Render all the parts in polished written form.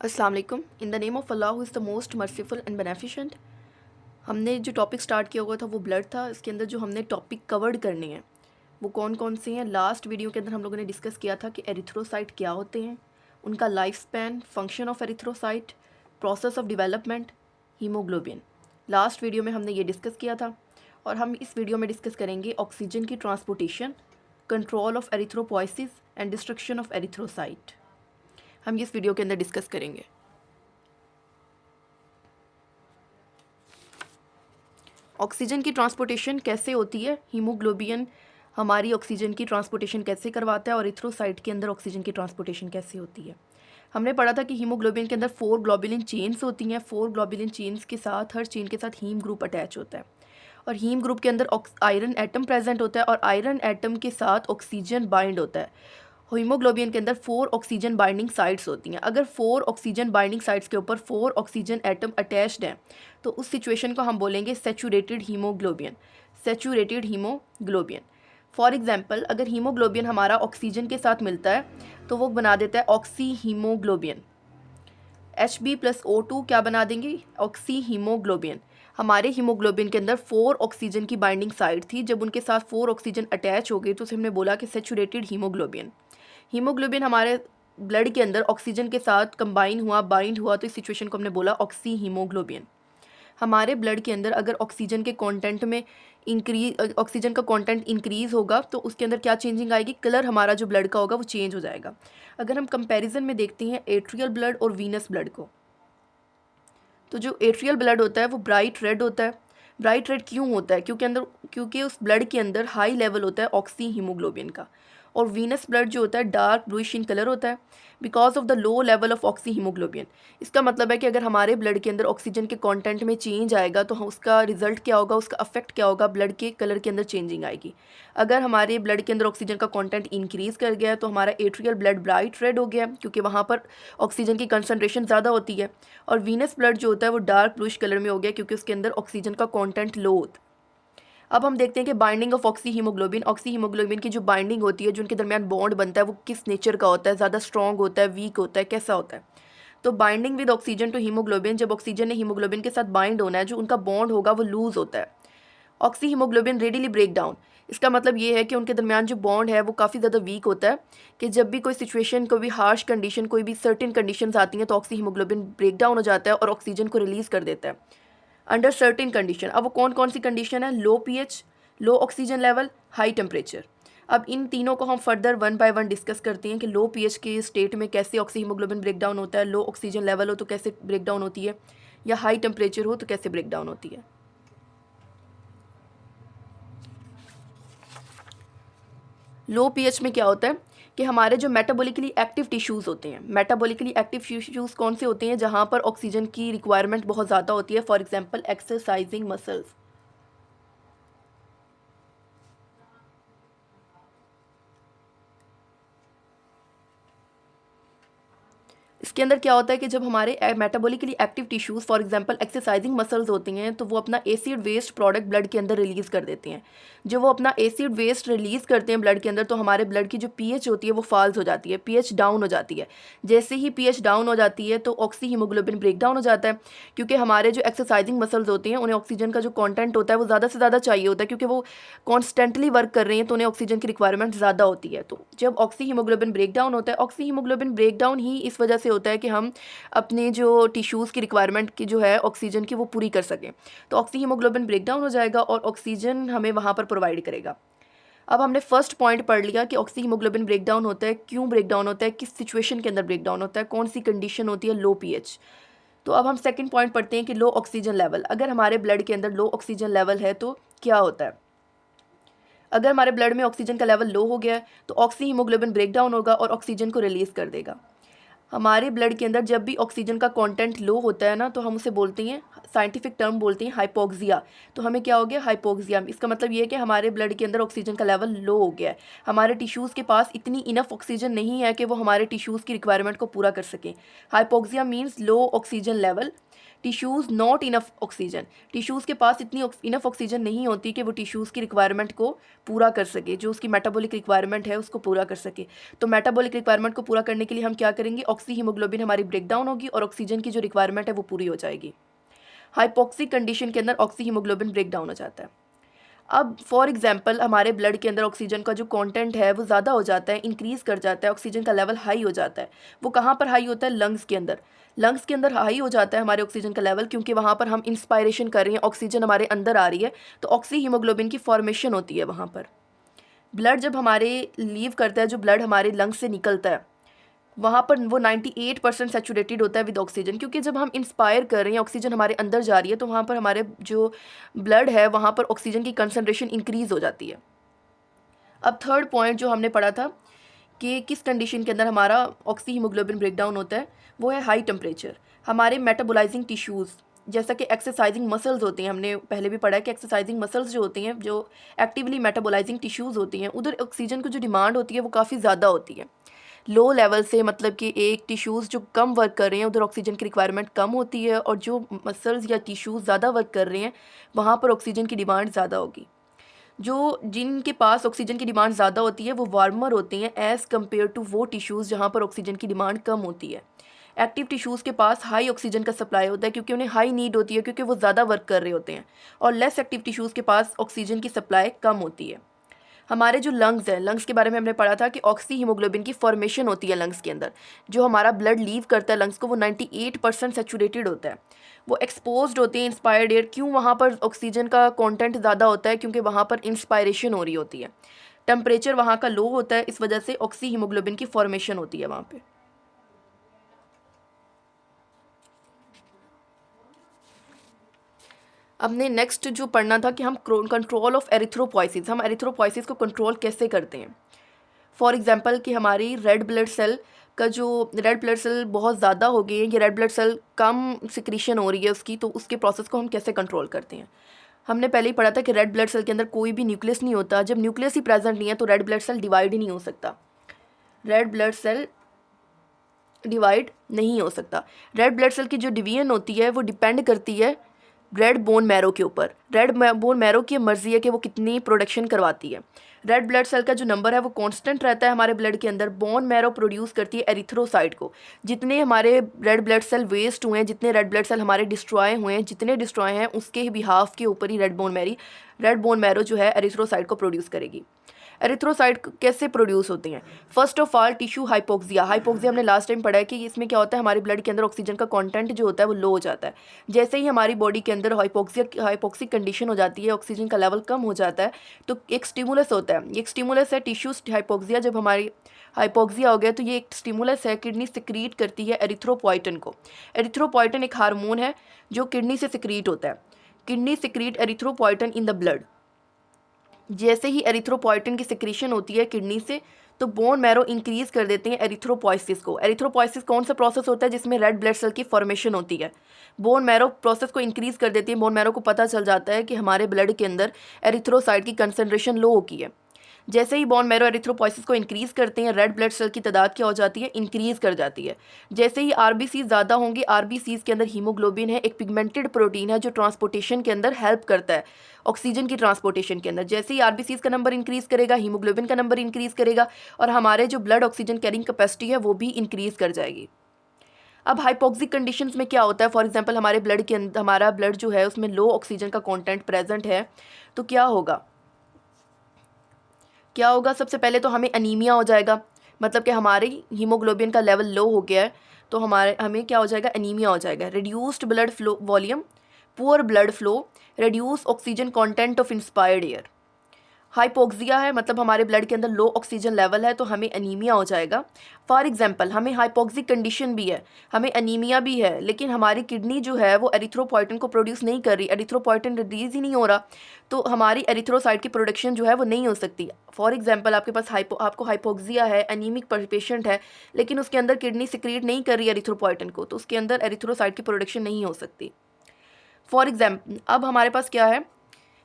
अस्सलाम वालेकुम। In the name of Allah who is the most merciful and beneficent. हमने जो टॉपिक स्टार्ट किया हुआ था वो ब्लड था। इसके अंदर जो हमने टॉपिक कवर्ड करने हैं वो कौन कौन से हैं। लास्ट वीडियो के अंदर हम लोगों ने डिस्कस किया था कि एरिथ्रोसाइट क्या होते हैं, उनका life span, function of erythrocyte, process of development, haemoglobin. Last video में हमने ये डिस्कस किया था और हम इस वीडियो में डिस्कस करेंगे ऑक्सीजन की transportation, control of erythropoiesis and destruction of erythrocyte. हम इस वीडियो के अंदर डिस्कस करेंगे। ऑक्सीजन की ट्रांसपोर्टेशन कैसे होती है, हीमोग्लोबिन हमारी ऑक्सीजन की ट्रांसपोर्टेशन कैसे करवाता है और इथ्रोसाइट के अंदर ऑक्सीजन की ट्रांसपोर्टेशन कैसे होती है। हमने पढ़ा था कि हीमोग्लोबिन के अंदर 4 ग्लोबुलिन चेन्स होती हैं। 4 ग्लोबुलिन चेन्स के साथ हर चेन के साथ हीम ग्रुप अटैच होता है और हीम ग्रुप के अंदर आयरन एटम प्रेजेंट होता है और आयरन एटम के साथ ऑक्सीजन बाइंड होता है। हीमोग्लोबिन के अंदर 4 ऑक्सीजन बाइंडिंग साइट्स होती हैं। अगर 4 ऑक्सीजन बाइंडिंग साइट्स के ऊपर 4 ऑक्सीजन एटम अटैच्ड हैं तो उस सिचुएशन को हम बोलेंगे saturated haemoglobin. Saturated haemoglobin. For example, अगर हीमोग्लोबिन हमारा ऑक्सीजन के साथ मिलता है तो वो बना देता है ऑक्सी हीमोग्लोबिन। Hb+O2 क्या बना देंगे, ऑक्सी हीमोग्लोबिन। हमारे हीमोग्लोबिन के अंदर 4 ऑक्सीजन की बाइंडिंग साइट थी। जब उनके साथ 4 ऑक्सीजन अटैच हो गई तो उसे हमने बोला कि सैचुरेटेड हीमोग्लोबिन। हीमोग्लोबिन हमारे ब्लड के अंदर ऑक्सीजन के साथ कंबाइन हुआ, बाइंड हुआ, तो इस सिचुएशन को हमने बोला ऑक्सी हीमोग्लोबिन। हमारे ब्लड के अंदर अगर ऑक्सीजन के कंटेंट में ऑक्सीजन का कंटेंट इंक्रीज़ होगा तो उसके अंदर क्या चेंजिंग आएगी, कलर हमारा जो ब्लड का होगा वो चेंज हो जाएगा। अगर हम कंपैरिजन में देखते हैं एट्रियल ब्लड और वीनस ब्लड को, तो जो एट्रियल ब्लड होता है वो ब्राइट रेड होता है। ब्राइट रेड क्यों होता है, क्योंकि उस ब्लड के अंदर हाई लेवल होता है ऑक्सी हीमोग्लोबिन का। और वीनस ब्लड जो होता है डार्क ब्लूइश इन कलर होता है because of the low level of oxy haemoglobin. इसका मतलब है कि अगर हमारे ब्लड के अंदर ऑक्सीजन के कंटेंट में चेंज आएगा तो उसका रिजल्ट क्या होगा, उसका अफेक्ट क्या होगा, ब्लड के कलर के अंदर चेंजिंग आएगी। अगर हमारे ब्लड के अंदर ऑक्सीजन का कंटेंट इंक्रीज़ कर गया तो हमारा एट्रियल ब्लड ब्राइट रेड हो गया क्योंकि वहाँ पर ऑक्सीजन की कंसनट्रेशन ज़्यादा होती है। और वीनस ब्लड जो होता है वो डार्क ब्लूइश कलर में हो गया क्योंकि उसके अंदर ऑक्सीजन का कंटेंट लो होता है। अब हम देखते हैं कि बाइंडिंग ऑफ ऑक्सी हीमोग्लोबिन की जो बाइंडिंग होती है, जो उनके दरमियान बॉन्ड बनता है, वो किस नेचर का होता है, ज़्यादा स्ट्रॉन्ग होता है, वीक होता है, कैसा होता है। तो binding with oxygen to haemoglobin, जब ऑक्सीजन ने हीमोग्लोबिन के साथ बाइंड होना है, जो उनका बॉन्ड होगा वो लूज होता है। Oxy haemoglobin readily break down. इसका मतलब ये है कि उनके दरमियान जो बॉन्ड है वो काफ़ी ज़्यादा वीक होता है कि जब भी कोई सिचुएशन, कोई भी हार्श कंडीशन, कोई भी सर्टेन कंडीशंस आती हैं तो ऑक्सी हीमोग्लोबिन ब्रेक डाउन हो जाता है और ऑक्सीजन को रिलीज़ कर देता है अंडर सर्टेन कंडीशन। अब वो कौन कौन सी कंडीशन है, लो पीएच, लो ऑक्सीजन लेवल, हाई टेम्परेचर। अब इन तीनों को हम further one by one discuss करते हैं कि लो पीएच के स्टेट में कैसे ऑक्सी हीमोग्लोबिन ब्रेक डाउन होता है, लो ऑक्सीजन लेवल हो तो कैसे ब्रेक डाउन होती है, या हाई टेम्परेचर हो तो कैसे ब्रेक डाउन होती है। लो पीएच में क्या होता है कि हमारे जो मेटाबॉलिकली एक्टिव टिश्यूज़ होते हैं, मेटाबॉलिकली एक्टिव टिश्यूज़ कौन से होते हैं, जहाँ पर ऑक्सीजन की रिक्वायरमेंट बहुत ज़्यादा होती है। For example exercising muscles. इसके अंदर क्या होता है कि जब हमारे metabolically active tissues for example exercising muscles होती हैं तो वो अपना एसिड वेस्ट प्रोडक्ट ब्लड के अंदर रिलीज़ कर देते हैं। जो वो अपना एसिड वेस्ट रिलीज़ करते हैं ब्लड के अंदर तो हमारे ब्लड की जो पीएच होती है वो फॉल्स हो जाती है, पीएच डाउन हो जाती है। जैसे ही पीएच डाउन हो जाती है तो ऑक्सी हीमोग्लोबिन ब्रेक डाउन हो जाता है क्योंकि हमारे जो एक्सरसाइजिंग मसल्स होते हैं उन्हें ऑक्सीजन का जो कॉन्टेंट होता है वो ज़्यादा से ज़्यादा चाहिए होता है क्योंकि वो कॉन्स्टेंटली वर्क कर रहे हैं तो उन्हें ऑक्सीजन की रिक्वायरमेंट ज़्यादा होती है। तो जब ऑक्सी हीमोग्लोबिन ब्रेक डाउन होता है, ऑक्सी हीमोग्लोबिन ब्रेक डाउन ही इस वजह से होता है कि हम अपने जो टिश्यूज़ की रिक्वायरमेंट की जो है ऑक्सीजन की वो पूरी कर सकें। तो ऑक्सी हीमोग्लोबिन ब्रेक डाउन हो जाएगा और ऑक्सीजन हमें वहाँ पर प्रोवाइड करेगा। अब हमने फर्स्ट पॉइंट पढ़ लिया कि ऑक्सी हीमोग्लोबिन ब्रेक डाउन होता है, क्यों ब्रेक डाउन होता है, किस सिचुएशन के अंदर ब्रेक डाउन होता है, कौन सी कंडीशन होती है, लो पीएच। तो अब हम सेकंड पॉइंट पढ़ते हैं कि लो ऑक्सीजन लेवल। अगर हमारे ब्लड के अंदर लो ऑक्सीजन लेवल है तो क्या होता है। अगर हमारे ब्लड में ऑक्सीजन का लेवल लो हो गया है तो ऑक्सी हीमोग्लोबिन ब्रेक डाउन होगा और ऑक्सीजन को रिलीज़ कर देगा। हमारे ब्लड के अंदर जब भी ऑक्सीजन का कंटेंट लो होता है ना तो हम उसे बोलते हैं साइंटिफिक टर्म बोलते हैं हाइपोक्सिया। तो हमें क्या हो गया, हाइपोक्सिया। इसका मतलब ये है कि हमारे ब्लड के अंदर ऑक्सीजन का लेवल लो हो गया है, हमारे टिश्यूज़ के पास इतनी इनफ ऑक्सीजन नहीं है कि वो हमारे टिश्यूज़ की रिक्वायरमेंट को पूरा कर सकें। Hypoxia means low oxygen level, tissues not enough oxygen, tissues के पास इतनी इनफ ऑक्सीजन नहीं होती कि वो टिश्यूज़ की रिक्वायरमेंट को पूरा कर सके, जो उसकी मेटाबॉलिक रिक्वायरमेंट है उसको पूरा कर सके। तो मेटाबॉलिक रिक्वायरमेंट को पूरा करने के लिए हम क्या करेंगे, ऑक्सी हीमोग्लोबिन हमारी ब्रेक डाउन होगी और ऑक्सीजन की जो रिक्वायरमेंट है वो पूरी हो जाएगी। हाइपोक्सिक कंडीशन के अंदर ऑक्सी हीमोग्लोबिन ब्रेक डाउन हो जाता है। अब फॉर एग्जांपल हमारे ब्लड के अंदर ऑक्सीजन का जो कंटेंट है वो ज़्यादा हो जाता है, इंक्रीज़ कर जाता है, ऑक्सीजन का लेवल हाई हो जाता है। वो कहाँ पर हाई होता है, लंग्स के अंदर। लंग्स के अंदर हाई हो जाता है हमारे ऑक्सीजन का लेवल, क्योंकि वहाँ पर हम इंस्पायरेशन कर रहे हैं, ऑक्सीजन हमारे अंदर आ रही है, तो ऑक्सी हीमोग्लोबिन की फॉर्मेशन होती है वहाँ पर। ब्लड जब हमारे लीव करता है, जो ब्लड हमारे लंग्स से निकलता है, वहाँ पर वो 98% सैचुरेटेड होता है विद ऑक्सीजन, क्योंकि जब हम इंस्पायर कर रहे हैं, ऑक्सीजन हमारे अंदर जा रही है, तो वहाँ पर हमारे जो ब्लड है वहाँ पर ऑक्सीजन की कंसनट्रेशन इंक्रीज़ हो जाती है। अब थर्ड पॉइंट जो हमने पढ़ा था कि किस कंडीशन के अंदर हमारा ऑक्सी हीमोग्लोबिन ब्रेकडाउन होता है, वो है हाई टेम्परेचर। हमारे मेटाबोलाइजिंग टिश्यूज़ जैसा कि एक्सरसाइजिंग मसल्स होती हैं, हमने पहले भी पढ़ा है कि एक्सरसाइजिंग मसल्स जो होती हैं, जो एक्टिवली मेटाबोलाइजिंग टिश्यूज़ होती हैं, उधर ऑक्सीजन की जो डिमांड होती है वो काफ़ी ज़्यादा होती है। लो लेवल से मतलब कि एक टिश्यूज़ जो कम वर्क कर रहे हैं उधर ऑक्सीजन की रिक्वायरमेंट कम होती है, और जो मसल्स या टिश्यूज़ ज़्यादा वर्क कर रहे हैं वहाँ पर ऑक्सीजन की डिमांड ज़्यादा होगी। जो जिनके पास ऑक्सीजन की डिमांड ज़्यादा होती है वो वार्मर होते हैं एज़ कम्पेयर टू वो टिश्यूज़ जहाँ पर ऑक्सीजन की डिमांड कम होती है। एक्टिव टिश्यूज़ के पास हाई ऑक्सीजन का सप्लाई होता है, क्योंकि उन्हें हाई नीड होती है, क्योंकि वो ज़्यादा वर्क कर रहे होते हैं, और लेस एक्टिव टिश्यूज़ के पास ऑक्सीजन की सप्लाई कम होती है। हमारे जो लंग्स हैं, लंग्स के बारे में हमने पढ़ा था कि ऑक्सी हीमोग्लोबिन की फॉर्मेशन होती है लंग्स के अंदर। जो हमारा ब्लड लीव करता है लंग्स को, वो 98% सैचुरेटेड होता है, वो एक्सपोज्ड होते हैं इंस्पायर्ड एयर। क्यों वहाँ पर ऑक्सीजन का कंटेंट ज़्यादा होता है, क्योंकि वहाँ पर इंस्पायरेशन हो रही होती है, टेम्परेचर वहाँ का लो होता है, इस वजह से ऑक्सी हीमोग्लोबिन की फॉर्मेशन होती है वहाँ पे। हमने नेक्स्ट जो पढ़ना था कि हम कंट्रोल ऑफ एरिथ्रोपॉइसिस, हम एरिथ्रोपॉइसिस को कंट्रोल कैसे करते हैं। फॉर एग्जांपल कि हमारी रेड ब्लड सेल का जो रेड ब्लड सेल बहुत ज़्यादा हो गई है, ये रेड ब्लड सेल कम सिक्रीशन हो रही है उसकी, तो उसके प्रोसेस को हम कैसे कंट्रोल करते हैं। हमने पहले ही पढ़ा था कि रेड ब्लड सेल के अंदर कोई भी न्यूक्लियस नहीं होता, जब न्यूक्लियस ही प्रेजेंट नहीं है तो रेड ब्लड सेल डिवाइड ही नहीं हो सकता, रेड ब्लड सेल डिवाइड नहीं हो सकता। रेड ब्लड सेल की जो डिवीजन होती है वो डिपेंड करती है रेड बोन मैरो के ऊपर। रेड बोन मैरो की मर्जी है कि वो कितनी प्रोडक्शन करवाती है। रेड ब्लड सेल का जो नंबर है वो कांस्टेंट रहता है हमारे ब्लड के अंदर। बोन मैरो प्रोड्यूस करती है एरिथ्रोसाइट को। जितने हमारे रेड ब्लड सेल वेस्ट हुए हैं, जितने रेड ब्लड सेल हमारे डिस्ट्रॉय हुए हैं, जितने डिस्ट्रॉय हैं उसके बिहाफ के ऊपर ही रेड बोन मैरो जो है एरिथ्रोसाइट को प्रोड्यूस करेगी। एरिथ्रोसाइट कैसे प्रोड्यूस होते हैं, first of all tissue hypoxia. Hypoxia हमने लास्ट टाइम पढ़ा है कि इसमें क्या होता है, हमारे ब्लड के अंदर ऑक्सीजन का कंटेंट जो होता है वो लो हो जाता है। जैसे ही हमारी बॉडी के अंदर हाइपोक्सिक कंडीशन हो जाती है, ऑक्सीजन का लेवल कम हो जाता है, तो एक स्टिमुलस होता है, एक स्टिमुलस है टिश्यू हाइपोक्सिया। जब हमारी हाइपोक्सिया हो गया तो ये एक स्टिमुलस है, किडनी सिक्रीट करती है एरिथ्रोपोइटिन को। एरिथ्रोपोइटिन एक हार्मोन है जो किडनी से सिक्रीट होता है। Kidney secrete erythropoietin in the blood. जैसे ही एरिथ्रोपोइटिन की सिक्रीशन होती है किडनी से, तो बोन मैरो इंक्रीज कर देते हैं एरिथ्रोपोइसिस को। एरिथ्रोपोइसिस कौन सा प्रोसेस होता है जिसमें रेड ब्लड सेल की फॉर्मेशन होती है। बोन मैरो प्रोसेस को इंक्रीज कर देती है। बोन मैरो को पता चल जाता है कि हमारे ब्लड के अंदर एरिथ्रोसाइट की कंसनट्रेशन लो हो गई है। जैसे ही बोन मैरो एरिथ्रोपोइसिस को इंक्रीज़ करते हैं, रेड ब्लड सेल की तादाद क्या हो जाती है, इंक्रीज़ कर जाती है। जैसे ही आरबीसी ज़्यादा होंगे, आरबीसीज़ के अंदर हीमोग्लोबिन है, एक पिगमेंटेड प्रोटीन है जो ट्रांसपोर्टेशन के अंदर हेल्प करता है, ऑक्सीजन की ट्रांसपोर्टेशन के अंदर। जैसे ही आरबीसीज़ का नंबर इंक्रीज़ करेगा, हीमोग्लोबिन का नंबर इंक्रीज़ करेगा, और हमारे जो ब्लड ऑक्सीजन कैरिंग कैपेसिटी है वो भी इंक्रीज़ कर जाएगी। अब हाइपोक्सिक कंडीशंस में क्या होता है, फॉर एग्जांपल हमारे ब्लड के अंदर, हमारा ब्लड जो है उसमें लो ऑक्सीजन का कंटेंट प्रेजेंट है, तो क्या होगा, सबसे पहले तो हमें अनीमिया हो जाएगा। मतलब कि हमारी हीमोग्लोबिन का लेवल लो हो गया है, तो हमें क्या हो जाएगा, अनीमिया हो जाएगा। Reduced blood flow volume, poor blood flow, reduce oxygen content of inspired air. Hypoxia है मतलब हमारे ब्लड के अंदर लो ऑक्सीजन लेवल है, तो हमें अनीमिया हो जाएगा। फॉर एग्जांपल हमें हाइपोक्सिक कंडीशन भी है, हमें अनीमिया भी है, लेकिन हमारी किडनी जो है वो एरिथ्रोपोइटिन को प्रोड्यूस नहीं कर रही, एरिथ्रोपोइटिन रिलीज ही नहीं हो रहा, तो हमारी एरिथ्रोसाइट की प्रोडक्शन जो है वो नहीं हो सकती। फॉर एग्जांपल आपके पास आपको हाइपोक्सिया है, अनीमिक पेशेंट है, लेकिन उसके अंदर किडनी सिक्रीट नहीं कर रही एरिथ्रोपोइटिन को, तो उसके अंदर एरिथ्रोसाइट की प्रोडक्शन नहीं हो सकती। फॉर एग्जाम्पल अब हमारे पास क्या है,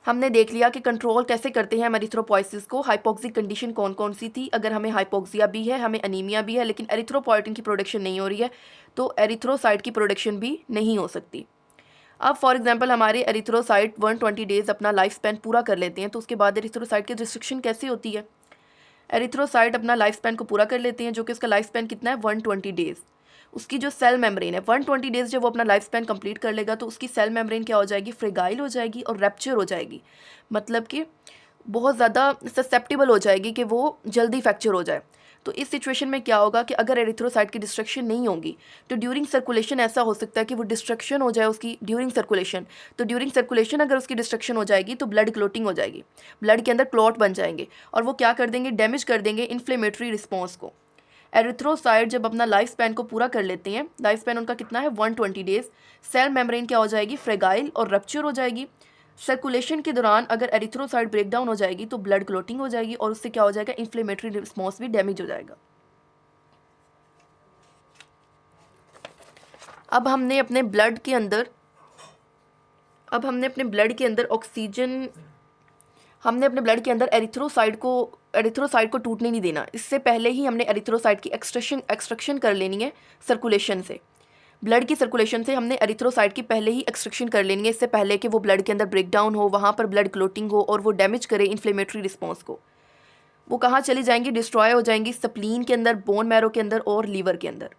हमने देख लिया कि कंट्रोल कैसे करते हैं हम एरिथ्रोपोइसिस को। हाइपोक्सिक कंडीशन कौन कौन सी थी, अगर हमें हाइपोक्सिया भी है, हमें अनीमिया भी है, लेकिन एरिथ्रोपोइटिन की प्रोडक्शन नहीं हो रही है, तो एरिथ्रोसाइट की प्रोडक्शन भी नहीं हो सकती। अब फॉर एग्जांपल हमारे एरिथ्रोसाइट 120 डेज़ अपना लाइफ स्पैन पूरा कर लेते हैं, तो उसके बाद एरिथ्रोसाइट की रिस्ट्रिक्शन कैसे होती है। एरिथ्रोसाइट अपना लाइफ स्पैन को पूरा कर लेते हैं, जो कि उसका लाइफ स्पैन कितना है 120 डेज़। उसकी जो सेल मेम्ब्रेन है 120 डेज़ जब वो अपना लाइफ स्पैन कंप्लीट कर लेगा, तो उसकी सेल मेम्ब्रेन क्या हो जाएगी, फ्रेगाइल हो जाएगी और रैप्चर हो जाएगी, मतलब कि बहुत ज़्यादा ससेप्टिबल हो जाएगी कि वो जल्दी फ्रैक्चर हो जाए। तो इस सिचुएशन में क्या होगा कि अगर एरिथ्रोसाइट की डिस्ट्रक्शन नहीं होगी, तो ड्यूरिंग सर्कुलेशन ऐसा हो सकता है कि वो डिस्ट्रक्शन हो जाए उसकी ड्यूरिंग सर्कुलेशन। तो ड्यूरिंग सर्कुलेशन अगर उसकी डिस्ट्रक्शन हो जाएगी तो ब्लड क्लोटिंग हो जाएगी, ब्लड के अंदर क्लॉट बन जाएंगे और वो क्या कर देंगे, डैमेज कर देंगे इन्फ्लेमेटरी रिस्पॉन्स को। एरिथ्रोसाइट जब अपना लाइफ स्पैन को पूरा कर लेते हैं, लाइफ स्पैन उनका कितना है 120 डेज़, सेल मेम्ब्रेन क्या हो जाएगी, फ्रेगाइल और रप्चर हो जाएगी। सर्कुलेशन के दौरान अगर एरिथ्रोसाइट ब्रेक डाउन हो जाएगी तो ब्लड क्लोटिंग हो जाएगी और उससे क्या हो जाएगा, इन्फ्लेमेटरी रिस्पॉन्स भी डैमेज हो जाएगा। अब हमने अपने ब्लड के अंदर ऑक्सीजन, हमने अपने ब्लड के अंदर एरिथ्रोसाइट को टूटने नहीं देना। इससे पहले ही हमने एरिथ्रोसाइट की एक्सट्रैक्शन कर लेनी है सर्कुलेशन से। ब्लड की सर्कुलेशन से हमने एरिथ्रोसाइट की पहले ही एक्सट्रैक्शन कर लेनी है, इससे पहले कि वो ब्लड के अंदर ब्रेक डाउन हो, वहाँ पर ब्लड क्लोटिंग हो और वो डैमेज करे इन्फ्लेमेटरी रिस्पॉन्स को। वो कहाँ चली जाएंगी, डिस्ट्रॉय हो जाएंगी स्प्लीन के अंदर, बोन मैरो के अंदर और लीवर के अंदर।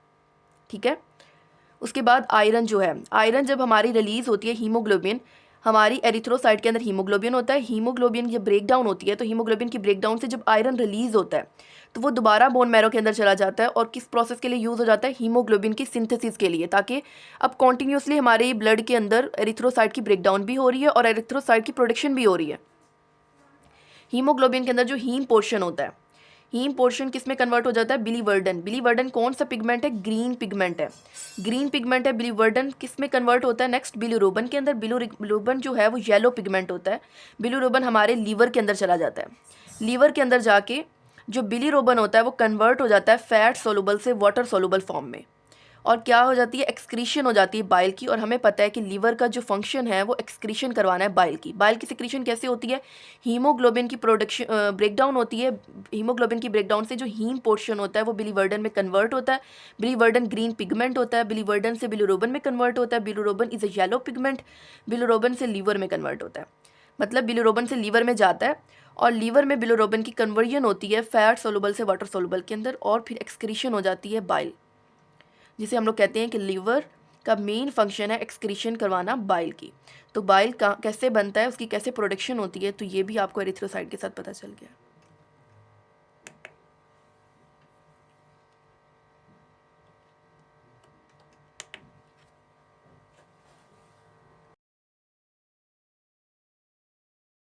ठीक है। उसके बाद आयरन जो है, आयरन जब हमारी रिलीज़ होती है, हीमोग्लोबिन, हमारी एरिथ्रोसाइट के अंदर हीमोग्लोबिन होता है, हीमोग्लोबिन जब ब्रेक डाउन होती है तो हीमोग्लोबिन की ब्रेक डाउन से जब आयरन रिलीज़ होता है तो वो दोबारा बोन मैरो के अंदर चला जाता है और किस प्रोसेस के लिए यूज़ हो जाता है, हीमोग्लोबिन की सिंथेसिस के लिए, ताकि अब कॉन्टीन्यूसली हमारे ब्लड के अंदर एरिथ्रोसाइट की ब्रेक डाउन भी हो रही है और एरिथ्रोसाइट की प्रोडक्शन भी हो रही है। हीमोग्लोबिन के अंदर जो हीम पोर्शन होता है, हीम पोर्शन किस में कन्वर्ट हो जाता है, बिलीवर्डन। बिलीवर्डन कौन सा पिगमेंट है, ग्रीन पिगमेंट है, ग्रीन पिगमेंट है बिलीवर्डन। किस में कन्वर्ट होता है, नेक्स्ट बिलीरुबिन के अंदर। बिलीरुबिन जो है वो येलो पिगमेंट होता है। बिलीरुबिन हमारे लीवर के अंदर चला जाता है, लीवर के अंदर जाके जो बिलीरुबिन होता है वो कन्वर्ट हो जाता है फैट सोलुबल से वाटर सोलुबल फॉर्म में, और क्या हो जाती है, एक्सक्रीशन हो जाती है बाइल की। और हमें पता है कि लीवर का जो फंक्शन है वो एक्सक्रीशन करवाना है बाइल की। बाइल की सिक्रीशन कैसे होती है, हीमोग्लोबिन की प्रोडक्शन ब्रेकडाउन होती है, हीमोग्लोबिन की ब्रेकडाउन से जो हीम पोर्शन होता है वो बिलीवर्डन में कन्वर्ट होता है। बिलीवर्डन ग्रीन पिगमेंट होता है, बिलीवर्डन से बिलीरुबिन में कन्वर्ट होता है, bilirubin is a yellow pigment, bilirubin से लीवर में कन्वर्ट होता है, मतलब बिलीरुबिन से लीवर में जाता है और लीवर में बिलीरुबिन की कन्वर्जन होती है फैट सोलुबल से वाटर सोलुबल के अंदर और फिर एक्सक्रीशन हो जाती है बाइल, जिसे हम लोग कहते हैं कि लीवर का मेन फंक्शन है एक्सक्रीशन करवाना बाइल की। तो बाइल का कैसे बनता है, उसकी कैसे प्रोडक्शन होती है, तो ये भी आपको एरिथ्रोसाइट के साथ पता चल गया।